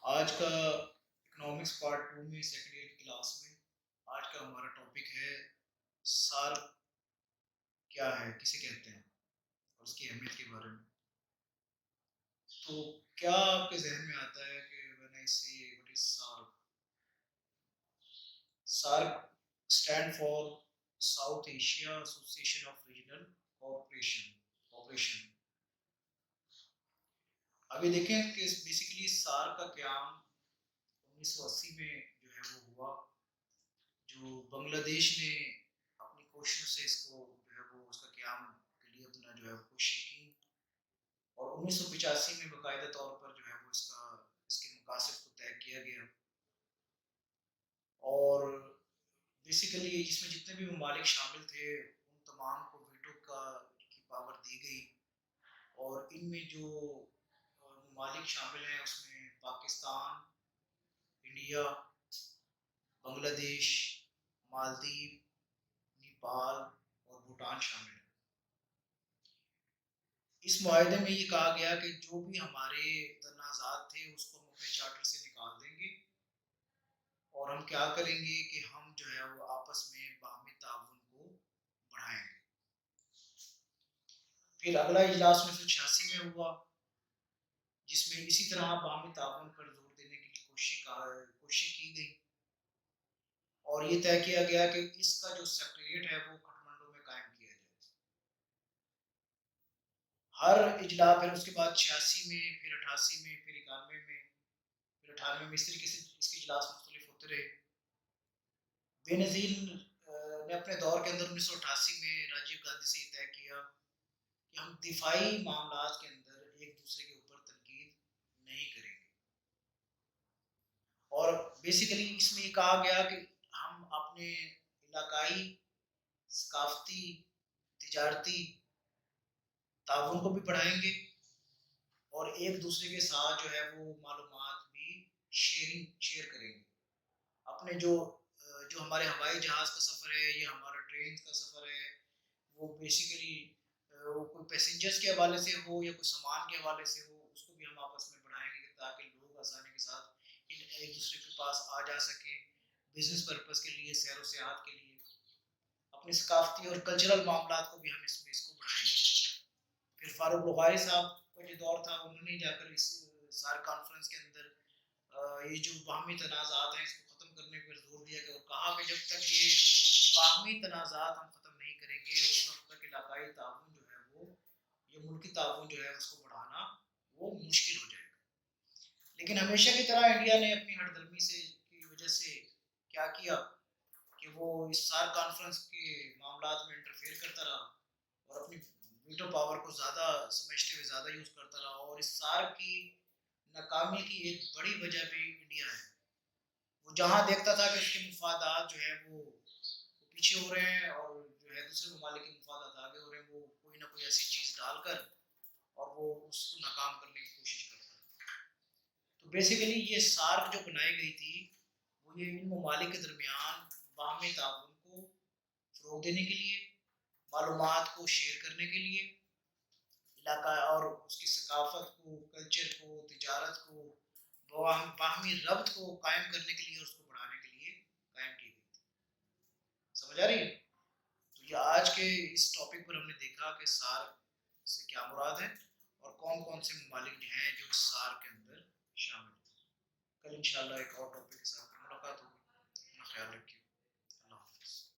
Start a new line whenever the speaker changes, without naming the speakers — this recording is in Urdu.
آج کا اکنامکس پارٹ 2 میں سیکنڈ ایئر کی کلاس میں آج کا ہمارا ٹاپک ہے سارک کیا ہے، کسے کہتے ہیں اور اس کی اہمیت کے بارے میں. تو کیا آپ کے ذہن میں آتا ہے کہ when I say what is SARC? SARC stand for South Asia Association of Regional Cooperation. ابھی دیکھیں کہ بیسیکلی سارک کا قیام 1980 میں جو ہے وہ ہوا، جو بنگلہ دیش نے اپنی کوششوں سے اس کو جو ہے وہ اس کا قیام کے لیے اپنا جو ہے کوشش کی، اور 1985 میں باقاعدہ طور پر جو ہے وہ اس کے مقاصد کو طے کیا گیا. اور بیسیکلی اس میں جتنے بھی ممالک شامل تھے ان تمام کو ویٹو کی پاور دی گئی، اور ان میں جو ممالک شامل ہیں اس میں پاکستان، انڈیا، بنگلہ دیش، مالدیپ، نیپال اور بھوٹان شامل ہیں. اس معاہدے میں یہ کہا گیا کہ جو بھی ہمارے تنازعات تھے اس کو ہم اپنے چارٹر سے نکال دیں گے، اور ہم کیا کریں گے کہ ہم جو ہے وہ آپس میں باہمی تعاون کو بڑھائیں گے. پھر اگلا اجلاس 1986 میں ہوا، جس میں اسی طرح باہمی تعاون پر زور دینے کے لیے کوشش کی گئی، اور یہ طے کیا گیا کہ اس کا جو سیکریٹریٹ ہے وہ کھٹمنڈو میں قائم کیا جائے. ہر اجلاس پھر اس کے بعد 86 میں، پھر 88 میں، پھر 91 میں، پھر 98 میں، اس طریقے سے اس کے اجلاس مختلف ہوتے رہے. بے نظیر نے اپنے دور کے اندر 1988 میں راجیو گاندھی سے یہ طے کیا کہ ہم دفاعی معاملات کے اندر ایک دوسرے کے اوپر تنقید نہیں کریں گے، اور بیسیکلی اس میں یہ کہا گیا کہ ہم اپنے علاقائی، ثقافتی، تجارتی تعاون کو بھی بڑھائیں گے، اور ایک دوسرے کے ساتھ جو ہے وہ معلومات بھی شیئر کریں گے. اپنے جو ہمارے ہوائی جہاز کا سفر ہے یا ہمارا ٹرین کا سفر ہے، وہ بیسیکلی کوئی پیسنجرز کے حوالے سے ہو یا کوئی سامان کے حوالے سے ہو، اس کو بھی ہم آپس میں بڑھائیں گے تاکہ لوگ آسانی کے ساتھ ایک دوسرے کے پاس آ جا سکیں، بزنس پرپس کے لیے، سیر و سیاحت کے لیے. اپنے ثقافتی اور کلچرل معاملات کو بھی ہم اس کو بڑھائیں گے. پھر فاروق بخاری صاحب کا جو دور تھا، انہوں نے جا کر اس سارک کانفرنس کے اندر یہ جو باہمی تنازعات ہیں اس کو ختم کرنے پر زور دیا کہ، اور کہا کہ جب تک یہ باہمی تنازعات ہم ختم نہیں کریں گے اس وقت تک علاقائی تعاون جو ہے وہ، یہ ملکی تعاون جو ہے اس کو بڑھانا وہ مشکل ہو جائے گا. لیکن ہمیشہ کی طرح انڈیا نے اپنی ہٹ درمی سے کی وجہ سے کیا کیا کہ وہ اس سارک کانفرنس کے معاملات میں انٹرفیئر کرتا رہا، اور اپنی ویٹو پاور کو زیادہ سمجھتے ہوئے زیادہ یوز کرتا رہا، اور اس سارک کی ناکامی کی ایک بڑی وجہ بھی انڈیا ہے. وہ جہاں دیکھتا تھا کہ اس کے مفادات جو ہے وہ پیچھے ہو رہے ہیں، اور جو ہے دوسرے ممالک کے مفادات آگے ہو رہے ہیں، وہ کوئی نہ کوئی ایسی چیز ڈال کر اور وہ اس کو ناکام کرنے کی کوشش کرتا ہے. تو بیسیکلی یہ سارک جو بنائی گئی تھی وہ یہ ان ممالک کے درمیان باہمی تعاون کو فروغ دینے کے لیے، معلومات کو شیئر کرنے کے لیے، علاقہ اور اس کی ثقافت کو، کلچر کو، تجارت کو، باہمی ربط کو قائم کرنے کے لیے اور اس کو بڑھانے کے لیے قائم کی گئی تھی. سمجھ آ رہی ہے؟ تو یہ آج کے اس ٹاپک پر ہم نے دیکھا کہ سارک سے کیا مراد ہے اور کون کون سے ممالک ہیں جو اس سارک کے اندر شامل ہیں. کل انشاءاللہ ایک اور ٹاپک کے ساتھ ملاقات ہوگی.